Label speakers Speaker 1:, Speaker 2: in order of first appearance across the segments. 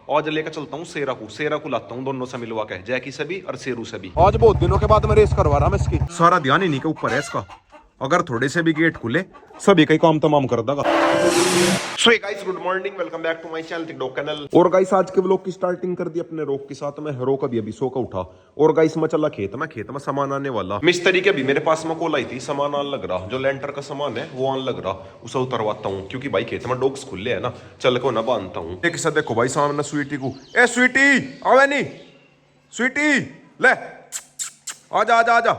Speaker 1: आज लेकर चलता हूँ सेरा को लाता हूँ दोनों से मिलवा के, जैकी से भी और शेरू से भी।
Speaker 2: आज बहुत दिनों के बाद मैं रेस करवा रहा मैं इसकी।
Speaker 1: सारा ध्यान इन्हीं के ऊपर है इसका, अगर थोड़े से भी गेट खुले सभी का काम तमाम कर देगा। So guys good morning, welcome back to my channel TikTok channel. और गाइस आज के व्लॉग की स्टार्टिंग कर दी अपने रोक के साथ में। रोक अभी सो का उठा और गाइस मैं चला खेत में सामान आने वाला। मिस्त्री के भी मेरे पास में कॉल आई थी, सामान आने लग रहा, जो लेंटर का सामान है वो आने लग रहा, उसे उतरवाता हूँ क्योंकि भाई खेत में डॉग्स खुले है ना, चल को ना बांधता हूँ। एक साथ देखो भाई सामने स्वीटी को, ए स्वीटी आवे नहीं, स्वीटी ले आजा आजा आजा,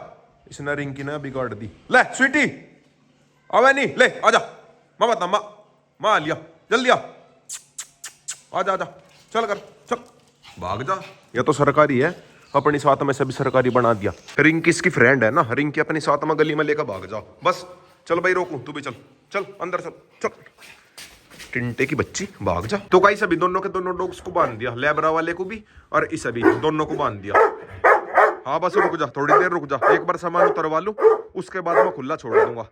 Speaker 1: इसने रिंकी ने बिगाड़ दी। ले स्वीटी आवे नहीं, ले आजा, माँ बता माँ लिया जल्दी आ, आजा आजा चल कर चल, भाग जा। ये तो सरकारी है, अपनी साथ में सभी सरकारी बना दिया। रिंकी इसकी फ्रेंड है ना, रिंकी अपनी साथ में गली में लेकर भाग जाओ बस। चल भाई रोकू, तू भी चल चल अंदर चल चल, टिंटे की बच्ची भाग जा। तो गाइस अभी दोनों के दोनों डॉग्स को बांध दिया, लेबरा वाले को भी और इस अभी दोनों को बांध दिया। हाँ बस रुक जा, थोड़ी देर रुक जा, एक बार सामान उतरवा लूं उसके बाद मैं खुला छोड़ दूंगा।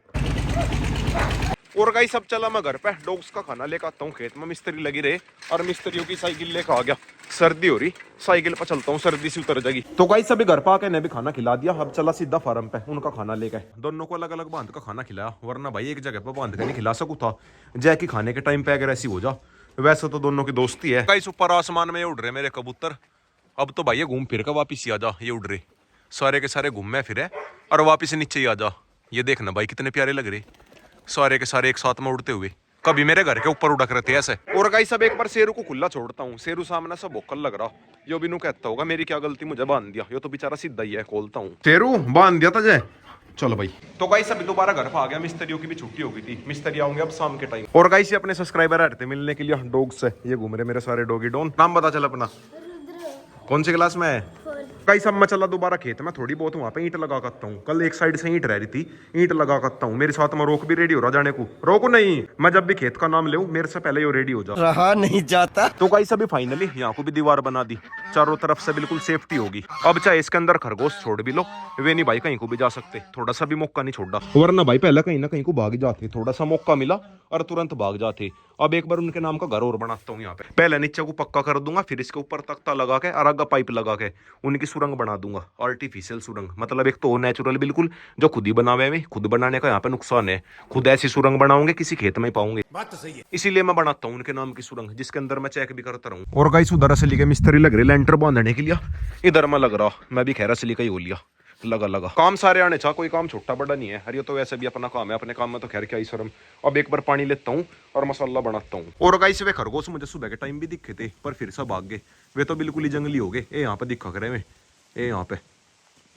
Speaker 1: और गाइस अब चला मैं घर पे, डॉग्स का खाना लेकर आता हूँ खेत में। मिस्त्री लगी रहे और मिस्त्रियों की साइकिल लेकर आ गया, सर्दी हो रही, साइकिल पर चलता हूँ, सर्दी से उतर जाएगी। तो गाइस अभी घर पे आके ने भी खाना खिला दिया, अब चला सीधा फार्म पे उनका खाना लेकर। दोनों को अलग अलग बांध का खाना खिलाया, वरना भाई एक जगह पर बांध के नहीं खिला सकूँ था, जैकी खाने के टाइम पे अगर ऐसी हो जा। वैसे तो दोनों की दोस्ती है। गाइस ऊपर आसमान में उड़ रहे मेरे कबूतर, अब तो भाई ये घूम फिर कर वापिस ही आ जा, ये उड़ रहे सारे के सारे घूमे फिरे और वापिस नीचे ही आ जा। ये देखना भाई कितने प्यारे लग रहे, सारे के सारे एक साथ में उड़ते हुए, कभी मेरे घर के ऊपर उड़क रहे थे ऐसे। और गाइस अब एक बार शेरू को खुला छोड़ता हूँ, शेरू सामने से भोकल लग रहा, यो भी नू कहता होगा मेरी क्या गलती, मुझे बांध दिया, यो तो बेचारा सीधा ही है। खोलता हूँ, शेरू बांध दिया था जय, चलो भाई। तो गाइस अभी दोबारा घर पे आ गया, मिस्त्रियों की भी छुट्टी हो गई थी, मिस्त्री आऊंगे अब शाम के टाइम। और गाइस ये अपने सब्सक्राइबर आ रहे थे मिलने के लिए डॉग से, ये घूम रहे मेरे सारे डॉगी डॉन। नाम बता चल अपना, कौन सी क्लास में है? गाइस अब मैं चला दोबारा खेत में, थोड़ी बहुत वहां पे ईंट लगा करता हूँ, कल एक साइड से ईंट रह रही थी, ईंट लगा करता हूँ। मेरे साथ में रोक भी रेडी हो रहा जाने को, रोको नहीं, मैं जब भी खेत का नाम ले मेरे से पहले ये रेडी हो जा
Speaker 2: रहा नहीं जाता।
Speaker 1: तो गाइस अभी फाइनली यहाँ को भी दीवार बना दी, चारों तरफ से बिल्कुल सेफ्टी होगी। अब चाहे इसके अंदर खरगोश छोड़ भी लो, वे नहीं भाई कहीं को भी जा सकते, थोड़ा सा भी मौका नहीं छोड़ा, वरना भाई पहले कहीं ना कहीं को भाग जाते, थोड़ा सा मौका मिला और तुरंत भाग जाते। अब एक बार उनके नाम का घर और बनाता हूँ यहाँ पे, पहले नीचे को पक्का कर दूंगा, फिर इसके ऊपर तख्ता लगा के और आगे पाइप लगा के उनकी सुरंग बना दूंगा, आर्टिफिशियल सुरंग। मतलब एक तो नेचुरल बिल्कुल, जो खुद ही बनावे में, खुद बनाने का यहाँ पे नुकसान है, खुद ऐसी सुरंग बनाओगे किसी खेत में पाओगे, बात तो सही है, इसीलिए मैं बनाता हूँ उनके नाम की सुरंग, जिसके अंदर मैं चेक भी करता रहूँ। और गाइस उधर असली के मिस्त्री लग रहे लेंटर बांधने के लिए, इधर मैं लग रहा, मैं भी खैर असली का ही हो लिया, लगा काम सारे आने चाह, कोई काम छोटा बड़ा नहीं है। हरियो तो वैसे भी अपना काम है, अपने काम में तो खैर क्या ही शर्म। अब एक बार पानी लेता हूँ और मसाला बनाता हूँ। और गाइस वे खरगोश मुझे सुबह के टाइम भी दिखे थे, पर फिर से भाग गए, वे तो बिल्कुल ही जंगली हो गए। यहाँ पे दिखा करे में, यहाँ पे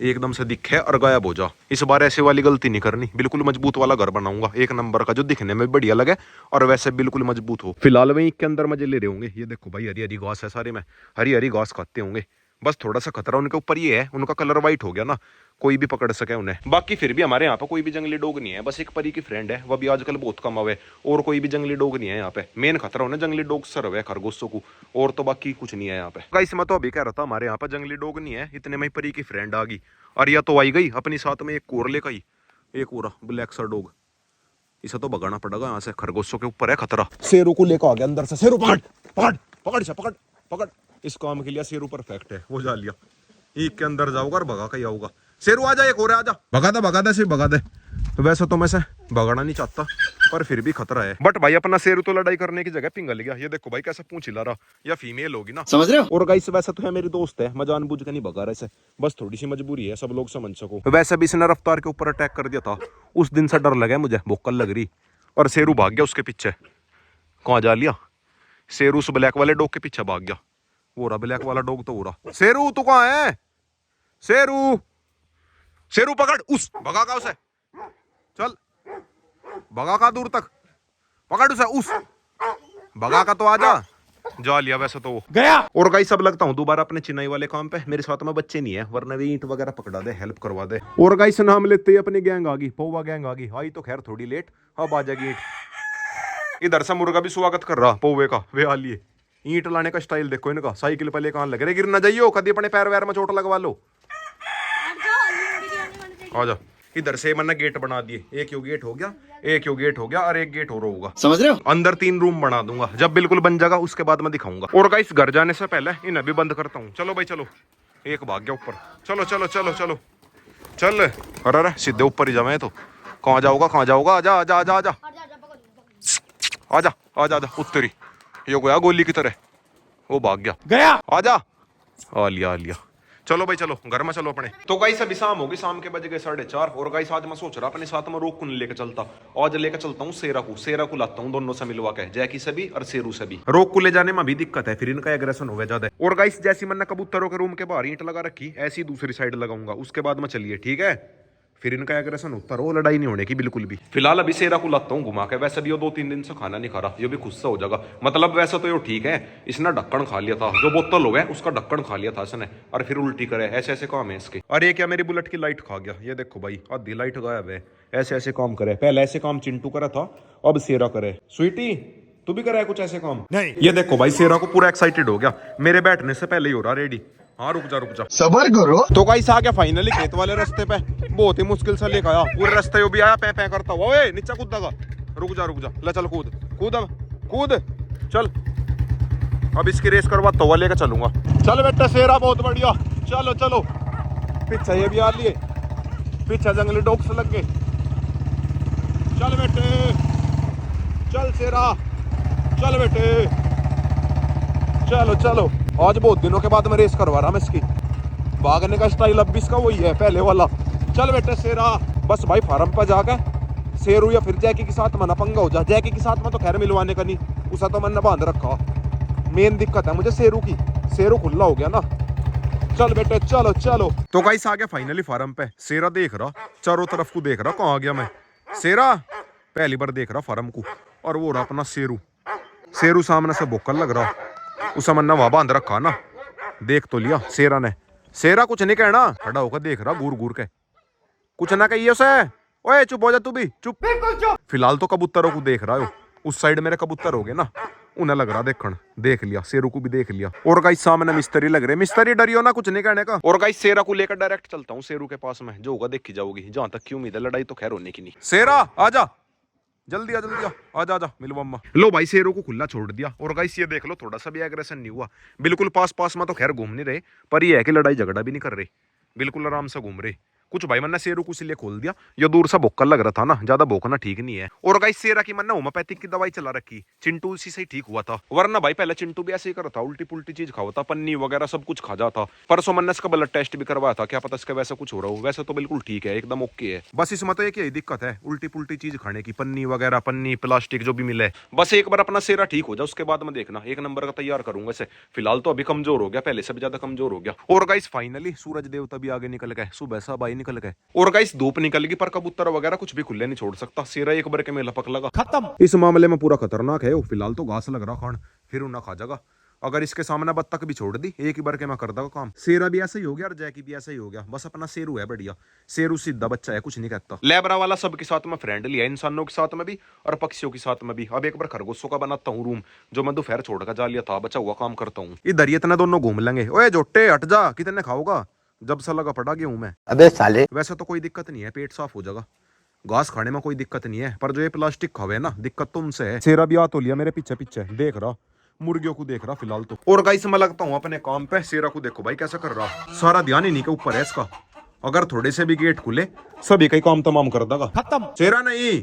Speaker 1: एकदम से दिखे और गायब हो जा। इस बार ऐसे वाली गलती नहीं करनी, बिल्कुल मजबूत वाला घर बनाऊंगा, एक नंबर का, जो दिखने में बढ़िया लगे और वैसे बिल्कुल मजबूत हो। फिलहाल वही के अंदर मजे ले रहे होंगे। ये देखो भाई हरी हरी घास है, सारे में हरी हरी घास खाते होंगे, बस थोड़ा सा खतरा उनके ऊपर ये है, उनका कलर व्हाइट हो गया ना, कोई भी पकड़ सके उन्हें। बाकी फिर भी हमारे यहाँ पे कोई भी जंगली डॉग नहीं है, बस एक परी की फ्रेंड है, वह भी आजकल बहुत कम आवे, और कोई भी जंगली डॉग नहीं है यहाँ पे। मेन खतरा उन्हें जंगली डॉग सर्व है खरगोशों को, और तो बाकी कुछ नहीं है यहाँ पे। गाइस मैं तो अभी कह रहा था हमारे यहाँ पे जंगली डॉग नहीं है, इतने में परी की फ्रेंड आ गई, और यह तो आई गई अपनी साथ में एक और लेकर आई, एक और ब्लैक सा डॉग, इसे तो भगाना पड़ेगा यहाँ से, खरगोशों के ऊपर है खतरा। शेरू को लेकर आ गया अंदर से, शेरू पकड़ पकड़ पकड़ से पकड़ पकड़, इस काम के लिए शेरू परफेक्ट है, वो जा लिया, एक के अंदर जाऊंगा और भगा के आऊंगा। शेरू आ जा, एक और आ जा, भगा दे सिर्फ भगा दे। तो वैसे तो मैं से भगाना नहीं चाहता, पर फिर भी खतरा है। बट भाई अपना शेरू तो लड़ाई करने की जगह पिंगल गया, ये देखो भाई कैसे पूंछ हिला रहा, या फीमेल होगी ना, समझ रहे हो। और गाइस वैसे तो है मेरी दोस्त है, मैं जानबूझ के नहीं भगा रहा इसे, बस थोड़ी सी मजबूरी है, सब लोग समझ सको। वैसे भी इसने रफ्तार के ऊपर अटैक कर दिया था, उस दिन से डर लगा मुझे, भोकल लग रही, और शेरू भाग गया उसके पीछे। कहाँ जा लिया शेरू? उस ब्लैक वाले डॉग के पीछे भाग गया, वो रहा ब्लैक वाला डॉग, तो हो रहा। शेरू तू कहाँ है? शेरू शेरू पकड़, उस भगा का उसे, चल भगा का दूर तक, पकड़ उसे, उस भगा का तो आजा, जा लिया वैसे तो वो गया। और गाइस अब लगता हूँ दोबारा अपने चिनाई वाले काम पे, मेरे साथ में बच्चे नहीं है, वरना भी ईंट वगैरह पकड़ा दे, हेल्प करवा दे। और गाइस नाम लेते ही अपनी गैंग आ गई, पौवा गैंग आ गई, आई तो खैर थोड़ी लेट, अब आ जाएगी ईंट। इधर से मुर्गा भी स्वागत कर रहा पौवे का, वे आ लिए। ईंट लाने का स्टाइल देखो इनका, साइकिल पे लेकर लग रहे, गिर ना जाइयो, कभी अपने पैर वैर में चोट लगवा लो। आजा इधर से मैंने गेट बना दिए, एक यो गेट हो गया, एक यो गेट हो गया और एक गेट और होगा।
Speaker 2: समझ रहे हो?
Speaker 1: अंदर 3 रूम बना दूंगा, जब बिल्कुल बन जाएगा उसके बाद मैं दिखाऊंगा। और गाइस घर जाने से पहले इन्हें भी बंद करता हूँ। चलो भाई चलो, एक भाग गया ऊपर। चलो चलो चलो चलो चल। अरे सीधे ऊपर ही जावे तो कहाँ जाओगा, कहाँ जाओगा? आजा आजा आजा आजा आजा आजा आजा उत्तरी। ये गया गोली की तरह, वो भाग गया। आजा, आ लिया। चलो भाई चलो घर में चलो अपने। तो गाइस अभी शाम होगी, शाम के बज गए 4:30। और गाइस आज मैं सोच रहा अपने साथ में रोक को नहीं लेके चलता, आज लेके चलता हूँ सेरा को लाता हूँ, दोनों से मिलवा के, जैकी से भी और शेरू से भी। रोक को ले जाने में भी दिक्कत है, फिर इनका एग्रेशन हो गया ज्यादा। और गाइस जैसी मैंने कबूतरों के रूम के बाहर ईंट लगा रखी, ऐसी दूसरी साइड लगाऊंगा, उसके बाद में चलिए, ठीक है? फिर इनका एग्रेशन होता रहो, लड़ाई नहीं होने की बिल्कुल भी। फिलहाल अभी सेरा को लाता हूँ घुमा के, वैसे भी वो 2-3 दिन से खाना नहीं खा रहा, ये भी खुद से हो जाएगा। मतलब वैसे तो ये ठीक है, इसने ढक्कन खा लिया था, जो बोतल हो गया उसका ढक्कन खा लिया था इसने, और फिर उल्टी करे, ऐसे ऐसे काम है इसके। अरे क्या मेरी बुलेट की लाइट खा गया, ये देखो भाई आधी लाइट गायब है। ऐसे ऐसे काम करे, पहले ऐसे काम चिंटू करा था, अब सेरा करे। स्वीटी तू भी करा है कुछ ऐसे काम? नहीं। ये देखो भाई सेरा को पूरा एक्साइटेड हो गया, मेरे बैठने से पहले ही हो रहा रेडी। हाँ रुक जा
Speaker 2: सबर करो।
Speaker 1: तो गाइस आ गया फाइनली खेत वाले रास्ते पे, बहुत ही मुश्किल से लेकर आया, पूरे रास्ते वो भी आया पै करता हुआ। ओए नीचे कूदेगा, रुक जा ले चल, कूद चल। अब इसकी रेस करवाता हुआ लेकर चलूंगा। चल बेटा सेरा बहुत बढ़िया, चलो पीछे ये भी आ लिए, पीछे जंगली डॉग्स लग गए। चल बेटे चल सेरा, चल बेटे चलो। आज बहुत दिनों के बाद मैं रेस करवा रहा मैं इसकी, भागने का स्टाइल अब भी इसका वही है पहले वाला। चल बेटे सेरा, बस भाई फार्म पर जाकर शेरू या फिर जैकी के साथ मना पंगा हो जाए। जैकी के साथ में तो खैर मिलवाने का नहीं, उसा तो मैंने बांध रखा। मेन दिक्कत है मुझे शेरू की, शेरू खुला हो गया ना। चल बेटे चलो। तो गाइस आ गया फाइनली फार्म पे, सेरा देख रहा, चारों तरफ को देख रहा, कहाँ गया मैं? सेरा पहली बार देख रहा फार्म को, और वो रहा अपना शेरू सामने से भोकल लग रहा, उसे मन्ना वहां बांध रखा ना, देख तो लिया सेरा ने। सेरा कुछ नहीं कहना, खड़ा होकर देख रहा घूर के, कुछ ना कहिए उसे। ओए चुप हो जा तू भी, चुप बिल्कुल चुप। फिलहाल तो कबूतरों को देख रहा हो, उस साइड मेरे कबूतर हो गए ना, उन्हें लग रहा देखण, देख लिया शेरू को भी देख लिया। और गाइस सामने मिस्त्री लग रहे, मिस्त्री डरियो ना, कुछ नहीं कहने का। और गाइस सेरा को लेकर डायरेक्ट चलता हूँ शेरू के पास में, जो होगा देखी जाओगी। जहां तक की उम्मीद है लड़ाई तो खैर होने की नहीं। सेरा आजा, जल्दी आजा मिलवा अम्मा। लो भाई शेरों को खुला छोड़ दिया। और गाइस ये देख लो थोड़ा सा भी एग्रेशन नहीं हुआ, बिल्कुल पास में तो खैर घूम नहीं रहे, पर ये है कि लड़ाई झगड़ा भी नहीं कर रहे, बिल्कुल आराम से घूम रहे। कुछ भाई मैंने शेरू को इसलिए खोल दिया, ये दूर सा भोकल लग रहा था ना, ज्यादा भोकना ठीक नहीं है। और गाइस सेरा की मैंने होम्योपैथिक की दवाई चला रखी, चिंटू उसी से ही ठीक हुआ था, वरना भाई पहले चिंटू भी ऐसे ही करता, उल्टी पुल्टी चीज खावा था, पन्नी वगैरह सब कुछ खा जाता। परसों मैंने इसका ब्लड टेस्ट भी करवाया था, क्या पता इसका वैसा कुछ हो रहा हो, वैसे तो बिल्कुल ठीक है, एकदम ओके है। बस इसमें तो एक यही दिक्कत है, उल्टी पुल्टी चीज खाने की, पन्नी वगैरह, पन्नी प्लास्टिक जो भी मिले। बस एक बार अपना सेरा ठीक हो जाए, उसके बाद में देखना एक नंबर का तैयार करूंगा इसे। फिलहाल तो अभी कमजोर हो गया, पहले से भी ज्यादा कमजोर हो गया। और गाइस फाइनली सूरज देवता भी आगे निकल गए, सुबह सब भाई निकल गए। और गाइस धूप निकल गई, पर कबूतर वगैरह कुछ भी खुले नहीं छोड़ सकता, सेरा एक बार के में लपक लगा, खत्म। इस मामले में पूरा खतरनाक है। फिलहाल तो घास लग रहा खान, फिर उन्हें खा जाएगा। अगर इसके सामने बत्तख भी छोड़ दी, एक ही बार के मैं कर दूंगा काम। सेरा भी ऐसा ही हो गया और जैकी भी ऐसा ही हो गया, बस अपना शेरू है बढ़िया। शेरू सीधा बच्चा है, कुछ नहीं कहता। लेबरा वाला सबके साथ में फ्रेंडली है, इंसानों के साथ में भी और पक्षियों के साथ में भी। अब एक बार खरगोशों का बनाता हूँ रूम, जो मैं दोपहर छोड़कर जा लिया था, बचा हुआ काम करता हूँ। इधर ही इतना दोनों घूम लेंगे। ओए जोटे हट जा, कितने खाओगा? जब सा लगा पड़ा गया हूं मैं।
Speaker 2: अबे साले,
Speaker 1: वैसे तो कोई दिक्कत नहीं है, पेट साफ हो जाएगा, घास खाने में कोई दिक्कत नहीं है, पर जो ये प्लास्टिक खावे ना, दिक्कत तो उनसे है। सेरा भी आ तो लिया मेरे पीछे देख रहा, मुर्गियों को देख रहा फिलहाल तो। और गाइस मैं लगता हूँ अपने काम पे। सेरा को देखो भाई कैसा कर रहा, सारा ध्यान इन्हीं के ऊपर है इसका। अगर थोड़े से भी गेट खुले, सभी का काम तमाम कर देगा, खत्म। सेरा नहीं,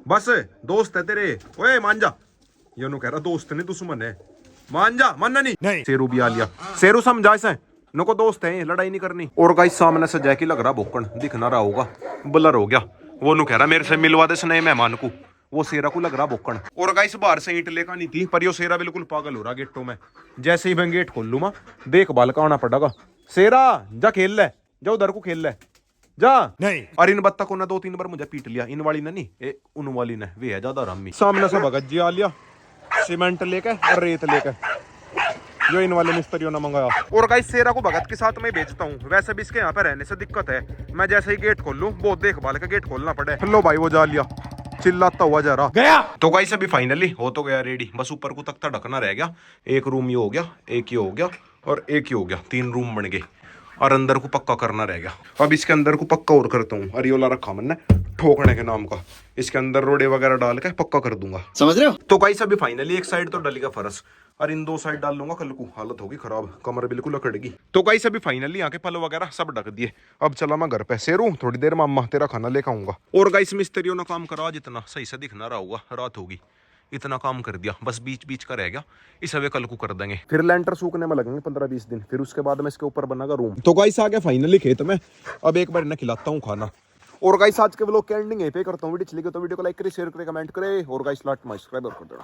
Speaker 1: बस दोस्त है तेरे। ओए मान जा, ये कह रहा दोस्त नहीं दुश्मन है, मान जा। मानना नहीं। शेरू भी आ लिया, शेरू समझा इसे, नको दोस्त है, लड़ाई नहीं करनी। और गाइस सामने से जैकी लग रहा भोकन, दिख ना रहा होगा, ब्लर हो गया। वो नु कह रहा मेरे से मिलवा दे नए मेहमान को, वो सेरा को लग रहा भोकन। और गाइस बाहर से ईंट लेकर नहीं थी, पर यो सेरा बिल्कुल पागल हो रहा गेटों में। जैसे ही मैं गेट खोल लूँ देखभाल का आना पड़ेगा। सेरा जा खेल ले, जा उधर को खेल ले जा। नहीं। और इन बत्तखों ने 2-3 बार मुझे पीट लिया, इन वाली ने नहीं, उन वाली ने, वे है ज्यादा रामी। सामने से भगत जी आ लिया, सीमेंट लेकर और रेत लेकर, जो इन वाले मिस्त्रियों ने मंगाया। और गाइस सेरा को भगत के साथ में भेजता हूँ, वैसे भी इसके यहाँ पे रहने से दिक्कत है, मैं जैसे ही गेट खोल लूँ बहुत देखभाल का गेट खोलना पड़े। लो भाई वो जा लिया, चिल्लाता हुआ जा रहा गया। तो गाइस अभी फाइनली हो तो गया रेडी, बस ऊपर को तख्ता ढकना रह गया। एक रूम ये हो गया, एक ये हो गया और एक ये हो गया, 3 रूम बन गए। और अंदर को पक्का करना रह गया। अब इसके अंदर को पक्का और करता हूँ। अरियोला रखा मैंने ठोकने के नाम का, इसके अंदर रोड़े वगैरह डाल के पक्का कर दूंगा, समझ रहे हो। तो गाइस अभी फाइनली एक साइड तो डलेगा फर्श और इन दो साइड डाल लूंगा, कल को हालत होगी खराब, कमर बिल्कुल अकड़ेगी। तो गाइस अभी फाइनली यहाँ के पल वगैरह सब ढक दिए। अब चला मैं घर पे शेरू, थोड़ी देर में अम्मा तेरा खाना लेकर आऊंगा। और गाइस मिस्त्रियों ने काम करा, जितना सही से दिख ना रहा होगा, रात होगी, इतना काम कर दिया, बस बीच बीच का रह गया, इस हवे कल को कर देंगे। फिर लेंटर सूखने में लगेंगे 15-20 दिन, फिर उसके बाद में इसके ऊपर बनेगा रूम। तो गाइस आ गया फाइनली खेत में, अब एक बार इन्हें खिलाता हूँ खाना। और गाइस आज के व्लॉग की एंडिंग यहीं पे करता हूँ। वीडियो अच्छी लगी तो वीडियो को लाइक करे, शेयर करे, कमेंट करे, और गाइस लाइक सब्सक्राइब कर देना।